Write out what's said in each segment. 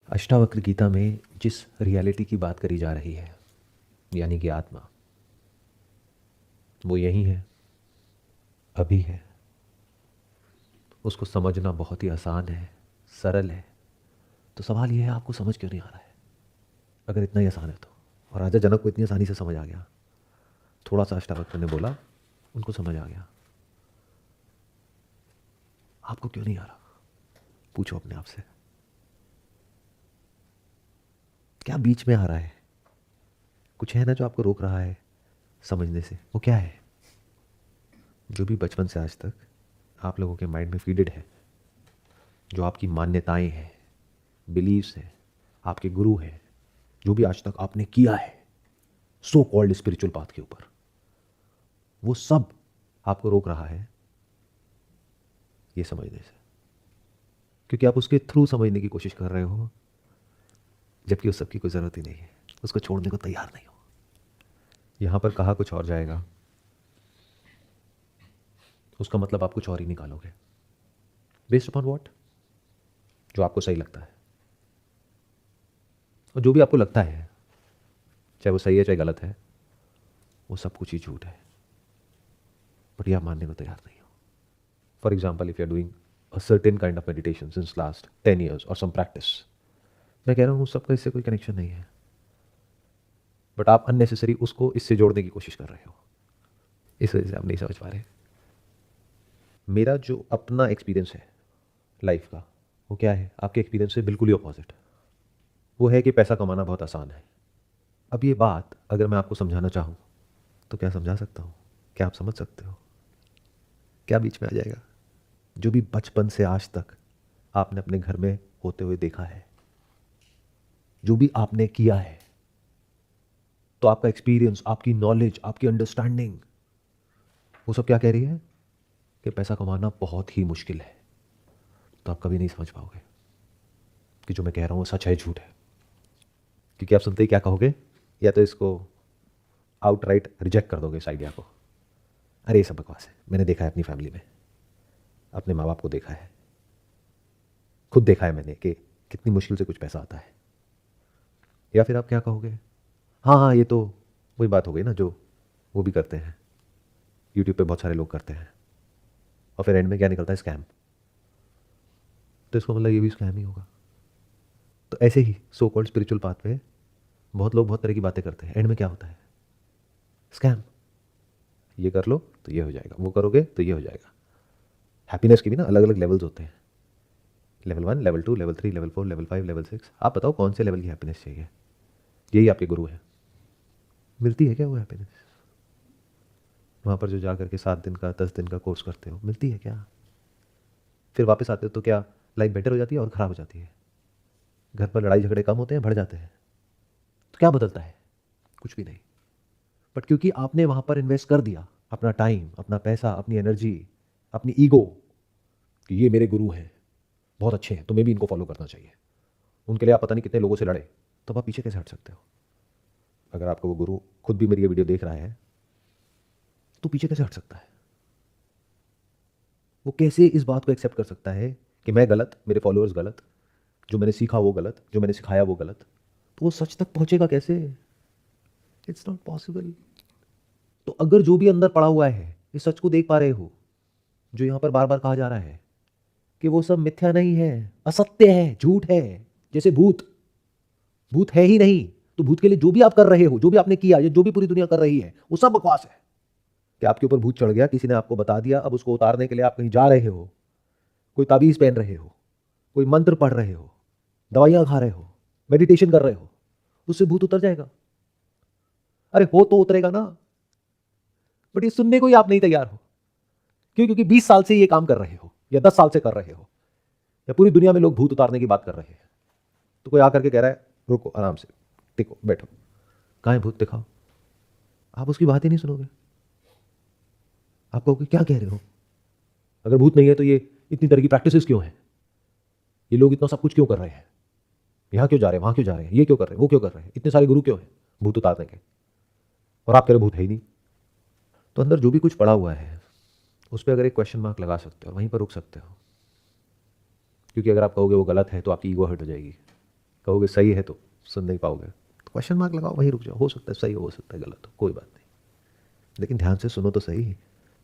अष्टावक्र गीता में जिस रियलिटी की बात करी जा रही है, यानी कि आत्मा, वो यही है, अभी है। उसको समझना बहुत ही आसान है, सरल है। तो सवाल ये है, आपको समझ क्यों नहीं आ रहा है? अगर इतना ही आसान है तो। और राजा जनक को इतनी आसानी से समझ आ गया, थोड़ा सा अष्टावक्र ने बोला, उनको समझ आ गया। आपको क्यों नहीं आ रहा? पूछो अपने आप से, क्या बीच में आ रहा है? कुछ है ना जो आपको रोक रहा है समझने से। वो क्या है? जो भी बचपन से आज तक आप लोगों के माइंड में फीडेड है, जो आपकी मान्यताएं हैं, बिलीव्स हैं, आपके गुरु हैं, जो भी आज तक आपने किया है सो कॉल्ड स्पिरिचुअल पाथ के ऊपर, वो सब आपको रोक रहा है ये समझने से। क्योंकि आप उसके थ्रू समझने की कोशिश कर रहे हो, जबकि उस सब की कोई ज़रूरत ही नहीं है। उसको छोड़ने को तैयार नहीं हो। यहां पर कहा कुछ और जाएगा, उसका मतलब आप कुछ और ही निकालोगे। Based upon what? जो आपको सही लगता है। और जो भी आपको लगता है, चाहे वो सही है चाहे गलत है, वो सब कुछ ही झूठ है, बट ये आप मानने को तैयार नहीं हो। For example, if you are doing a certain kind of meditation since last 10 years और सम प्रैक्टिस, मैं कह रहा हूँ सबका इससे कोई कनेक्शन नहीं है, बट आप अननेसेसरी उसको इससे जोड़ने की कोशिश कर रहे हो। इस वजह से आप नहीं समझ पा रहे। मेरा जो अपना एक्सपीरियंस है लाइफ का, वो क्या है? आपके एक्सपीरियंस से बिल्कुल ही अपोजिट। वो है कि पैसा कमाना बहुत आसान है। अब ये बात अगर मैं आपको समझाना चाहूँ तो क्या समझा सकता हूँ? क्या आप समझ सकते हो? क्या बीच में आ जाएगा? जो भी बचपन से आज तक आपने अपने घर में होते हुए देखा है, जो भी आपने किया है, तो आपका एक्सपीरियंस, आपकी नॉलेज, आपकी अंडरस्टैंडिंग, वो सब क्या कह रही है कि पैसा कमाना बहुत ही मुश्किल है। तो आप कभी नहीं समझ पाओगे कि जो मैं कह रहा हूँ वो सच है झूठ है। क्योंकि आप सुनते ही क्या कहोगे? या तो इसको आउटराइट रिजेक्ट कर दोगे इस आइडिया को, अरे ये सब बकवास है, मैंने देखा है अपनी फैमिली में, अपने माँ बाप को देखा है, खुद देखा है मैंने कि कितनी मुश्किल से कुछ पैसा आता है। या फिर आप क्या कहोगे? हाँ हाँ, ये तो वही बात हो गई ना जो वो भी करते हैं, यूट्यूब पे बहुत सारे लोग करते हैं, और फिर एंड में क्या निकलता है? स्कैम। तो इसको मतलब ये भी स्कैम ही होगा। तो ऐसे ही सो कॉल्ड स्पिरिचुअल पाथ पे बहुत लोग बहुत तरह की बातें करते हैं, एंड में क्या होता है? स्कैम। ये कर लो तो ये हो जाएगा, वो करोगे तो ये हो जाएगा। हैप्पीनेस के भी ना अलग अलग लेवल्स होते हैं, level 1, level 2, level 3, level 4, level 5, level 6। आप बताओ कौन से लेवल की हैप्पीनेस चाहिए? यही आपके गुरु है। मिलती है क्या वो हैप्पीनेस? वहाँ पर जो जा करके 7 दिन का 10 दिन का कोर्स करते हो, मिलती है क्या? फिर वापस आते हो तो क्या लाइफ बेटर हो जाती है और ख़राब हो जाती है? घर पर लड़ाई झगड़े कम होते हैं, बढ़ जाते हैं? तो क्या बदलता है? कुछ भी नहीं। बट क्योंकि आपने वहाँ पर इन्वेस्ट कर दिया अपना टाइम, अपना पैसा, अपनी एनर्जी, अपनी ईगो, कि ये मेरे गुरु हैं, बहुत अच्छे हैं, तुम्हें भी इनको फॉलो करना चाहिए, उनके लिए आप पता नहीं कितने लोगों से लड़े, तो आप पीछे कैसे हट सकते हो? अगर आपका वो गुरु खुद भी मेरी ये वीडियो देख रहा है, तो पीछे कैसे हट सकता है? वो कैसे इस बात को एक्सेप्ट कर सकता है कि मैं गलत, मेरे फॉलोअर्स गलत, जो मैंने सीखा वो गलत, जो मैंने सिखाया वो गलत? तो वो सच तक पहुंचेगा कैसे? It's not possible. तो अगर जो भी अंदर पड़ा हुआ है, इस सच को देख पा रहे हो, जो यहां पर बार बार कहा जा रहा है कि वो सब मिथ्या नहीं है, असत्य है, झूठ है, जैसे भूत, भूत है ही नहीं, तो भूत के लिए जो भी आप कर रहे हो, जो भी आपने किया, या जो भी पूरी दुनिया कर रही है, वो सब बकवास है। कि आपके ऊपर भूत चढ़ गया, किसी ने आपको बता दिया, अब उसको उतारने के लिए आप कहीं जा रहे हो, कोई ताबीज पहन रहे हो, कोई मंत्र पढ़ रहे हो, दवाइयां खा रहे हो, मेडिटेशन कर रहे हो, उससे भूत उतर जाएगा? अरे हो तो उतरेगा ना, बट ये सुनने को ही आप नहीं तैयार हो। क्यों? क्योंकि 20 साल से ये काम कर रहे हो, या 10 साल से कर रहे हो, या पूरी दुनिया में लोग भूत उतारने की बात कर रहे हैं। तो कोई आकर के कह रहा है रुको, आराम से, टिको, बैठो, कहाँ है भूत दिखाओ, आप उसकी बात ही नहीं सुनोगे। आप कहोगे क्या कह रहे हो? अगर भूत नहीं है तो ये इतनी तरह की प्रैक्टिसेस क्यों हैं? ये लोग इतना सब कुछ क्यों कर रहे हैं? यहाँ क्यों जा रहे हैं, वहाँ क्यों जा रहे हैं, ये क्यों कर रहे हैं, वो क्यों कर रहे हैं, इतने सारे गुरु क्यों हैं भूत उतारने के? और आप कह रहे हो भूत है ही नहीं। तो अंदर जो भी कुछ पड़ा हुआ है, उस पर अगर एक क्वेश्चन मार्क लगा सकते हो और वहीं पर रुक सकते हो। क्योंकि अगर आप कहोगे वो गलत है तो आपकी ईगो हर्ट हो जाएगी। कहोगे सही है तो सुन नहीं पाओगे, तो क्वेश्चन मार्क लगाओ, वहीं रुक जाओ, हो सकता है सही हो सकता है गलत हो, कोई बात नहीं, लेकिन ध्यान से सुनो तो सही,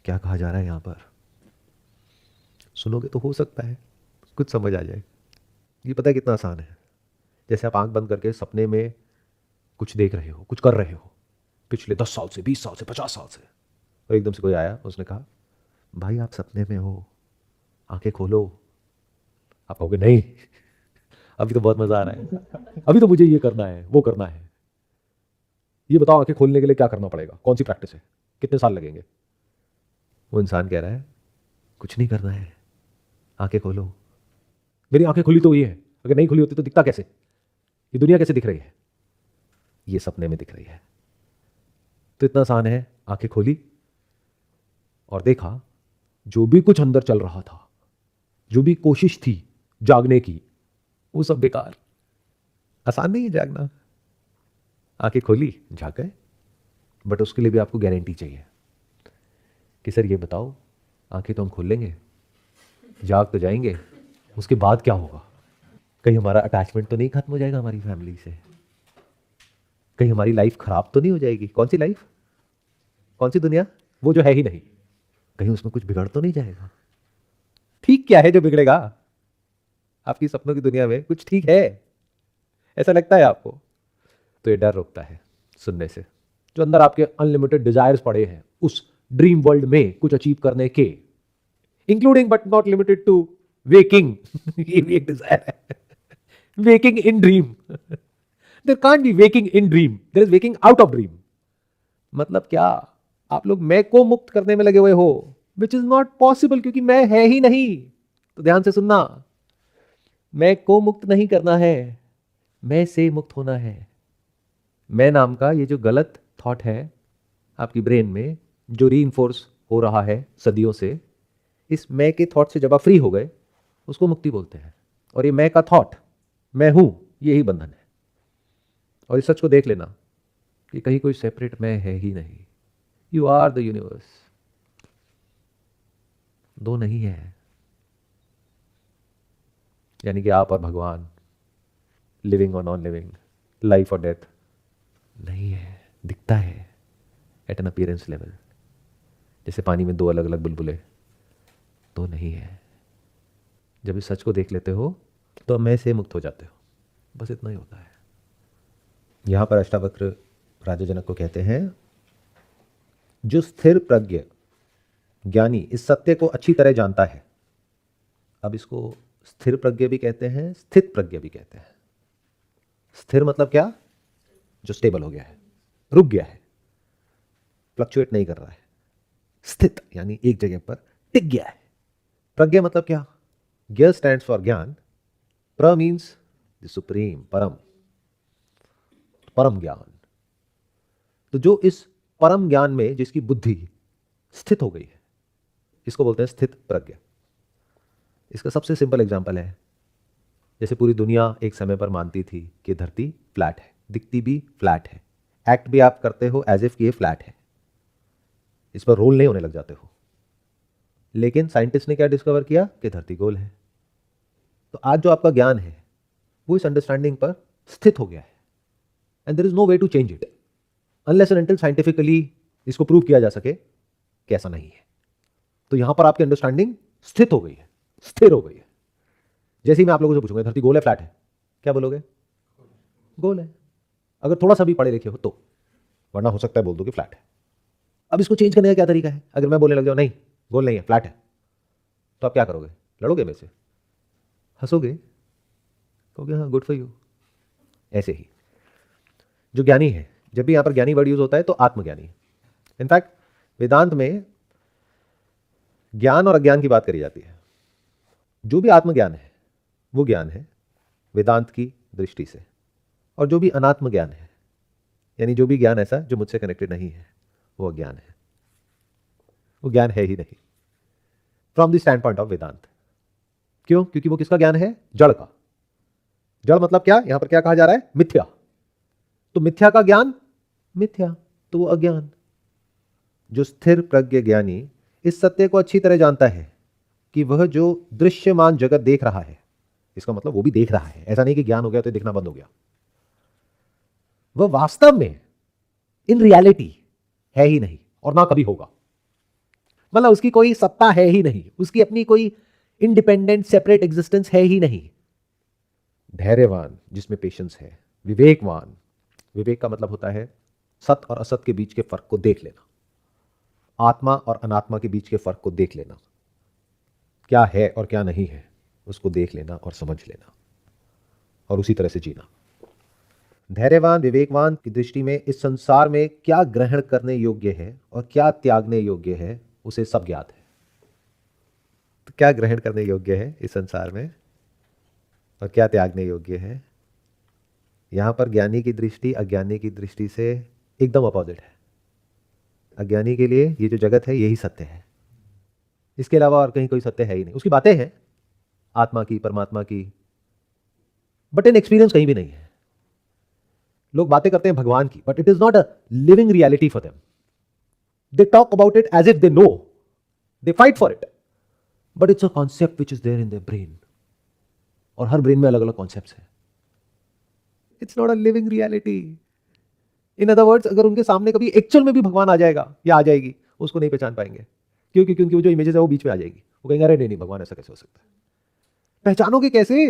क्या कहा जा रहा है यहाँ पर। सुनोगे तो हो सकता है कुछ समझ आ जाए। ये पता है कितना आसान है, जैसे आप आंख बंद करके सपने में कुछ देख रहे हो, कुछ कर रहे हो पिछले 10 साल से, 20 साल से, 50 साल से, और एकदम से कोई आया, उसने कहा भाई आप सपने में हो, आंखें खोलो। आप कहोगे नहीं अभी तो बहुत मजा आ रहा है, अभी तो मुझे ये करना है, वो करना है। ये बताओ आंखें खोलने के लिए क्या करना पड़ेगा, कौन सी प्रैक्टिस है, कितने साल लगेंगे? वो इंसान कह रहा है कुछ नहीं करना है, आंखें खोलो। मेरी आंखें खुली तो हुई है, अगर नहीं खुली होती तो दिखता कैसे, ये दुनिया कैसे दिख रही है? ये सपने में दिख रही है। तो इतना आसान है, आंखें खोली और देखा जो भी कुछ अंदर चल रहा था, जो भी कोशिश थी जागने की, वो सब बेकार। आसान नहीं है जागना। आंखें खोली, जाग गए, बट उसके लिए भी आपको गारंटी चाहिए कि सर ये बताओ, आंखें तो हम खोल लेंगे, जाग तो जाएंगे, उसके बाद क्या होगा? कहीं हमारा अटैचमेंट तो नहीं खत्म हो जाएगा हमारी फैमिली से? कहीं हमारी लाइफ खराब तो नहीं हो जाएगी? कौन सी लाइफ, कौन सी दुनिया, वो जो है ही नहीं, कहीं उसमें कुछ बिगड़ तो नहीं जाएगा? ठीक क्या है जो बिगड़ेगा? आपकी सपनों की दुनिया में कुछ ठीक है, ऐसा लगता है आपको? तो ये डर रोकता है सुनने से। जो अंदर आपके अनलिमिटेड डिजायर्स पड़े हैं उस ड्रीम वर्ल्ड में कुछ अचीव करने के, including but not limited to waking ये भी एक डिजायर है, waking in dream there can't be waking in dream, there is waking out of dream. मतलब क्या आप लोग मैं को मुक्त करने में लगे हुए हो, विच इज नॉट पॉसिबल, क्योंकि मैं है ही नहीं। तो ध्यान से सुनना, मैं को मुक्त नहीं करना है, मैं से मुक्त होना है। मैं नाम का ये जो गलत थॉट है आपकी ब्रेन में, जो रीइंफोर्स हो रहा है सदियों से, इस मैं के थॉट से जब आप फ्री हो गए, उसको मुक्ति बोलते हैं। और ये मैं का थॉट, मैं हूं, यही बंधन है। और इस सच को देख लेना कि कहीं कोई सेपरेट मैं है ही नहीं। यू आर द यूनिवर्स, दो नहीं है। यानी कि आप और भगवान, लिविंग और नॉन लिविंग, लाइफ और डेथ नहीं है। दिखता है एट एन अपीयरेंस लेवल, जैसे पानी में दो अलग अलग बुलबुले, तो नहीं है। जब इस सच को देख लेते हो तो मैं से मुक्त हो जाते हो, बस इतना ही होता है। यहां पर अष्टावक्र राजा जनक को कहते हैं, जो स्थिर प्रज्ञ ज्ञानी इस सत्य को अच्छी तरह जानता है। अब इसको स्थिर प्रज्ञ भी कहते हैं, स्थित प्रज्ञ भी कहते हैं। स्थिर मतलब क्या? जो स्टेबल हो गया है, रुक गया है, फ्लक्चुएट नहीं कर रहा है। स्थित यानी एक जगह पर टिक गया है। प्रज्ञा मतलब क्या? ज्ञ स्टैंड्स फॉर ज्ञान, प्र मीन्स द सुप्रीम, परम, परम ज्ञान। तो जो इस परम ज्ञान में जिसकी बुद्धि स्थित हो गई है, इसको बोलते हैं स्थित प्रज्ञा। इसका सबसे सिंपल एग्जांपल है, जैसे पूरी दुनिया एक समय पर मानती थी कि धरती फ्लैट है, दिखती भी फ्लैट है, एक्ट भी आप करते हो एज इफ कि ये फ्लैट है, इस पर रोल नहीं होने लग जाते हो। लेकिन साइंटिस्ट ने क्या डिस्कवर किया कि धरती गोल है। तो आज जो आपका ज्ञान है वो इस अंडरस्टैंडिंग पर स्थित हो गया है, and there is no way to change it unless and until scientifically इसको प्रूव किया जा सके कि ऐसा नहीं है। तो यहां पर आपकी अंडरस्टैंडिंग स्थित हो गई है, स्थिर हो गई है। जैसे ही मैं आप लोगों से पूछूंगा धरती गोल है फ्लैट है, क्या बोलोगे? गोल है, अगर थोड़ा सा भी पढ़े लिखे हो तो, वरना हो सकता है बोल दो कि फ्लैट है। अब इसको चेंज करने का क्या तरीका है? अगर मैं बोलने लग जाऊं नहीं गोल नहीं है फ्लैट है, तो आप क्या करोगे? लड़ोगे मेरे से, हंसोगे, कहोगे हाँ गुड फॉर यू। ऐसे ही जो ज्ञानी है, जब भी यहां पर ज्ञानी वर्ड यूज होता है तो आत्मज्ञानी। इनफैक्ट वेदांत में ज्ञान और अज्ञान की बात करी जाती है। जो भी आत्मज्ञान है वो ज्ञान है वेदांत की दृष्टि से, और जो भी अनात्म ज्ञान है, यानी जो भी ज्ञान ऐसा जो मुझसे कनेक्टेड नहीं है, वो अज्ञान है, वो ज्ञान है ही नहीं from the standpoint of Vedanta. क्यों? क्योंकि वो किसका ज्ञान है? जड़ का। जड़ मतलब क्या? यहां पर क्या कहा जा रहा है? मिथ्या। तो मिथ्या का ज्ञान मिथ्या, तो वो अज्ञान। जो स्थिर प्रज्ञ ज्ञानी इस सत्य को अच्छी तरह जानता है कि वह जो दृश्यमान जगत देख रहा है, इसका मतलब वो भी देख रहा है, ऐसा नहीं कि ज्ञान हो गया तो देखना बंद हो गया। वह वास्तव में इन रियलिटी है ही नहीं और ना कभी होगा। मतलब उसकी कोई सत्ता है ही नहीं, उसकी अपनी कोई इंडिपेंडेंट सेपरेट एग्जिस्टेंस है ही नहीं। धैर्यवान जिसमें पेशेंस है, विवेकवान, विवेक का मतलब होता है सत और असत के बीच के फर्क को देख लेना, आत्मा और अनात्मा के बीच के फर्क को देख लेना, क्या है और क्या नहीं है उसको देख लेना और समझ लेना और उसी तरह से जीना। धैर्यवान विवेकवान की दृष्टि में इस संसार में क्या ग्रहण करने योग्य है और क्या त्यागने योग्य है उसे सब ज्ञात है। तो क्या ग्रहण करने योग्य है इस संसार में और क्या त्यागने योग्य है, यहां पर ज्ञानी की दृष्टि अज्ञानी की दृष्टि से एकदम अपोजिट है। अज्ञानी के लिए ये जो जगत है यही सत्य है, इसके अलावा और कहीं कोई सत्य है ही नहीं। उसकी बातें हैं आत्मा की, परमात्मा की, बट इन एक्सपीरियंस कहीं भी नहीं है। लोग बातें करते हैं भगवान की, but it is not a living reality for them. They talk about it as if they know, they fight for it, but it's a concept which is there in their brain, और हर brain में अलग अलग concepts हैं। It's not a living reality. In other words, अगर उनके सामने कभी एक्चुअल में भी भगवान आ जाएगा या आ जाएगी, उसको नहीं पहचान पाएंगे। क्योंकि वो जो इमेजेस है वो बीच में आ जाएगी, वो कहेंगे अरे नहीं नहीं भगवान ऐसा कैसे हो सकता है। पहचानोगे कैसे?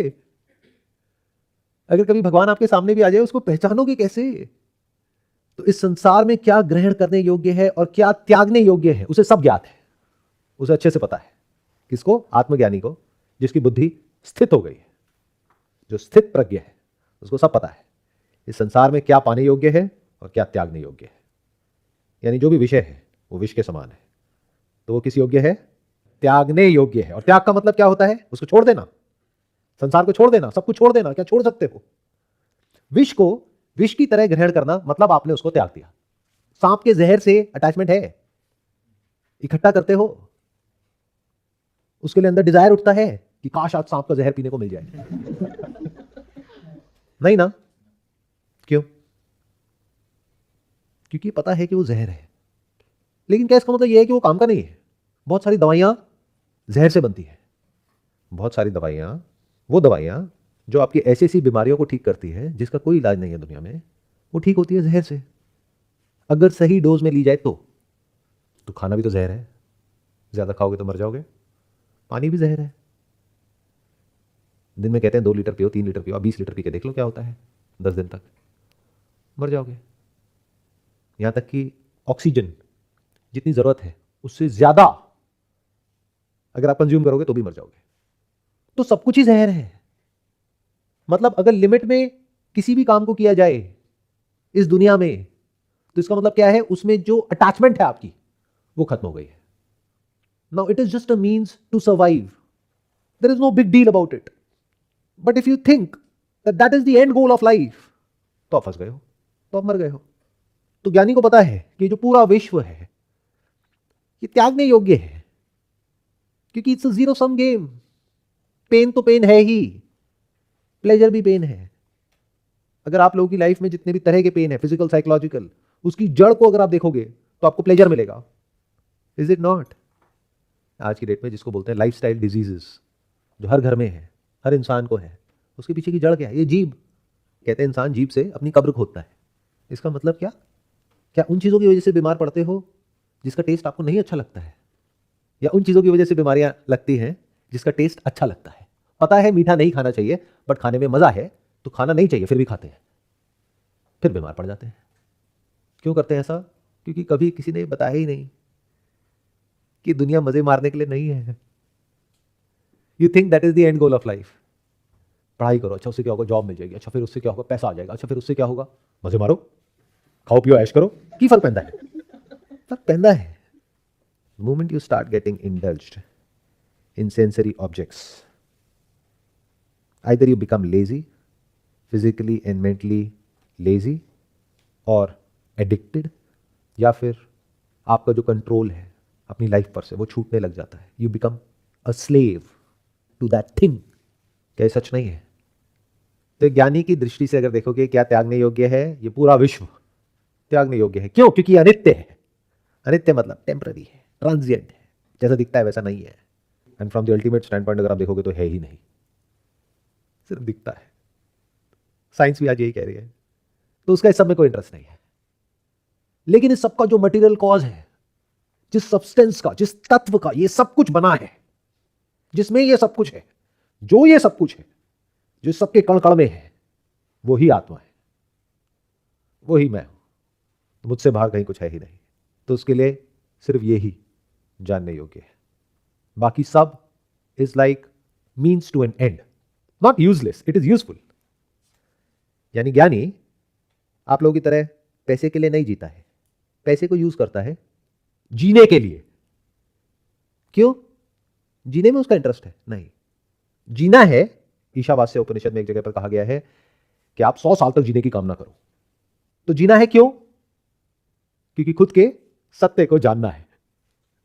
अगर कभी भगवान आपके सामने भी आ जाए उसको पहचानोगे कैसे? तो इस संसार में क्या ग्रहण करने योग्य है और क्या त्यागने योग्य है उसे सब ज्ञात है, उसे अच्छे से पता है। किसको? आत्मज्ञानी को, जिसकी बुद्धि स्थित हो गई है, जो स्थित प्रज्ञ है, उसको सब पता है इस संसार में क्या पाने योग्य है और क्या त्यागने योग्य है। यानी जो भी विषय है वो विष के समान है, तो वो किस योग्य है? त्यागने योग्य है। और त्याग का मतलब क्या होता है? उसको छोड़ देना, संसार को छोड़ देना, सब कुछ छोड़ देना। क्या छोड़ सकते हो? विष को विष की तरह ग्रहण करना मतलब आपने उसको त्याग दिया। सांप के जहर से अटैचमेंट है, इकट्ठा करते हो, उसके लिए अंदर डिजायर उठता है कि काश आज सांप का जहर पीने को मिल जाए। नहीं ना? क्यों? क्योंकि पता है कि वो जहर है। लेकिन क्या इसका मतलब यह है कि वो काम का नहीं है? बहुत सारी दवाइयां जहर से बनती है। बहुत सारी दवाइयां, वो दवाइयां जो आपकी ऐसी ऐसी बीमारियों को ठीक करती है जिसका कोई इलाज नहीं है दुनिया में, वो ठीक होती है जहर से, अगर सही डोज में ली जाए तो खाना भी तो जहर है, ज्यादा खाओगे तो मर जाओगे। पानी भी जहर है। दिन में कहते हैं 2 लीटर पियो, 3 लीटर पियो, आप 20 लीटर पी के देख लो क्या होता है 10 दिन तक, मर जाओगे। यहां तक कि ऑक्सीजन जितनी जरूरत है उससे ज्यादा अगर आप कंज्यूम करोगे तो भी मर जाओगे। तो सब कुछ ही जहर है। मतलब अगर लिमिट में किसी भी काम को किया जाए इस दुनिया में, तो इसका मतलब क्या है? उसमें जो अटैचमेंट है आपकी वो खत्म हो गई है। Now it is just a means to survive, there is no big deal about it. But if you think that that is the end goal of life, तो आप फंस गए हो, तो आप मर गए हो। तो ज्ञानी को पता है कि जो पूरा विश्व है ये त्यागने योग्य है, क्योंकि it's a zero sum game. Pain तो पेन है ही, प्लेजर भी पेन है। अगर आप लोगों की लाइफ में जितने भी तरह के पेन है, फिजिकल, साइकोलॉजिकल, उसकी जड़ को अगर आप देखोगे तो आपको प्लेजर मिलेगा। Is it not? आज की डेट में जिसको बोलते हैं लाइफस्टाइल डिजीजेस, जो हर घर में है, हर इंसान को है, उसके पीछे की जड़ क्या है? ये जीभ। कहते हैं इंसान जीभ से अपनी कब्र खोदता है। इसका मतलब क्या? क्या उन चीजों की वजह से बीमार पड़ते हो जिसका टेस्ट आपको नहीं अच्छा लगता है, या उन चीजों की वजह से बीमारियां लगती हैं जिसका टेस्ट अच्छा लगता है? पता है मीठा नहीं खाना चाहिए, बट खाने में मजा है तो खाना नहीं चाहिए, फिर भी खाते हैं, फिर बीमार पड़ जाते हैं। क्यों करते हैं ऐसा? क्योंकि कभी किसी ने बताया ही नहीं कि दुनिया मजे मारने के लिए नहीं है। You think that is the end goal of life. पढ़ाई करो, अच्छा उससे क्या होगा? जॉब मिल जाएगी। अच्छा फिर उससे क्या होगा? पैसा आ जाएगा। अच्छा फिर उससे क्या होगा? मजे मारो, खाओ पियो, ऐश करो। की फर्क पैदा है? फर्क पैदा है। Moment you start getting indulged in sensory objects, either you become lazy, physically and mentally lazy, or addicted, या फिर आपका जो कंट्रोल है अपनी लाइफ पर से वो छूटने लग जाता है। You become a slave to that thing. क्या ये सच नहीं है? तो ज्ञानी की दृष्टि से अगर देखोगे क्या त्यागने योग्य है? ये पूरा विश्व त्यागने योग्य है। क्यों? क्योंकि अनित्य है। अनित्य मतलब टेम्पररी है, ट्रांजिएंट है, जैसा दिखता है वैसा नहीं है। And from the ultimate stand point अगर आप देखोगे तो है ही नहीं। सिर्फ दिखता है। साइंस भी आज यही कह रही है। तो उसका इस सब में कोई इंटरेस्ट नहीं है। लेकिन इस सब का जो मटेरियल कॉज है, जिस सब्सटेंस का, जिस तत्व का ये सब कुछ बना है, जिसमें ये सब कुछ है, जो ये सब कुछ है, जो सबके कण कण में है, वो ही आत्मा है, वो ही मैं हूं। मुझसे बाहर कहीं कुछ है ही नहीं। तो उसके लिए सिर्फ ये ही जानने योग्य है। बाकी सब is like means to an end, not useless, it is useful. यानी ज्ञानी आप लोगों की तरह पैसे के लिए नहीं जीता है, पैसे को यूज करता है जीने के लिए। क्यों? जीने में उसका इंटरेस्ट है? नहीं, जीना है। ईशावास्य उपनिषद में एक जगह पर कहा गया है कि आप 100 साल तक जीने की कामना करो। तो जीना है क्यों? क्योंकि खुद के सत्य को जानना है,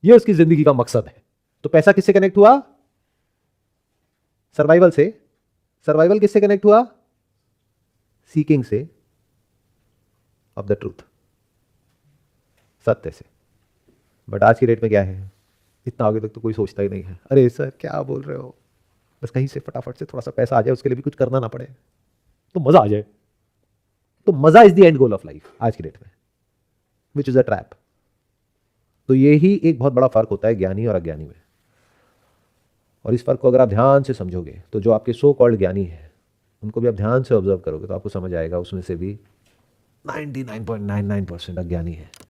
यह उसकी जिंदगी का मकसद है। तो पैसा किससे कनेक्ट हुआ? सर्वाइवल से। सर्वाइवल किससे कनेक्ट हुआ? सीकिंग से ऑफ द ट्रूथ, सत्य से। बट आज की डेट में क्या है, इतना आगे तक तो कोई सोचता ही नहीं है। अरे सर क्या बोल रहे हो, बस कहीं से फटाफट से थोड़ा सा पैसा आ जाए, उसके लिए भी कुछ करना ना पड़े, तो मजा आ जाए। तो मजा is the end goal of life आज की डेट में, विच इज अ ट्रैप। तो यही एक बहुत बड़ा फर्क होता है ज्ञानी और अज्ञानी में। और इस फर्क को अगर आप ध्यान से समझोगे, तो जो आपके सो कॉल्ड ज्ञानी है उनको भी आप ध्यान से ऑब्जर्व करोगे, तो आपको समझ आएगा उसमें से भी 99.99% अज्ञानी है।